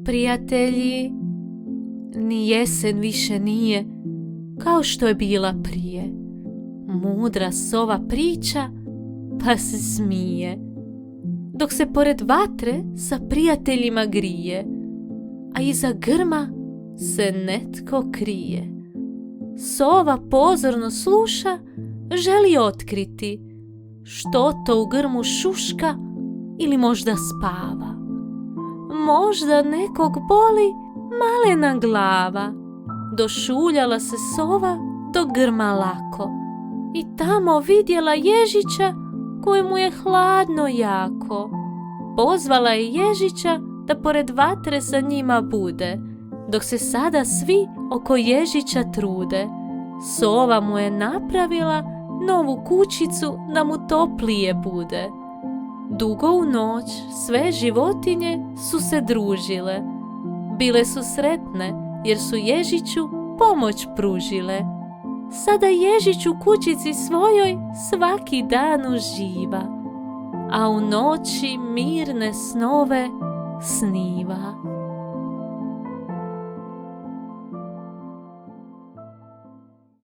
Prijatelji, ni jesen više nije kao što je bila prije. Mudra sova priča pa se smije, dok se pored vatre sa prijateljima grije, a iza grma se netko krije. Sova pozorno sluša, želi otkriti što to u grmu šuška ili možda spava. Možda nekog boli malena glava. Došuljala se sova do grma lako i tamo vidjela ježića kojemu je hladno jako. Pozvala je ježića da pored vatre sa njima bude, dok se sada svi oko ježića trude. Sova mu je napravila novu kućicu da mu toplije bude. Dugo u noć sve životinje su se družile. Bile su sretne jer su ježiću pomoć pružile. Sada ježić u kućici svojoj svaki dan uživa, a u noći mirne snove sniva.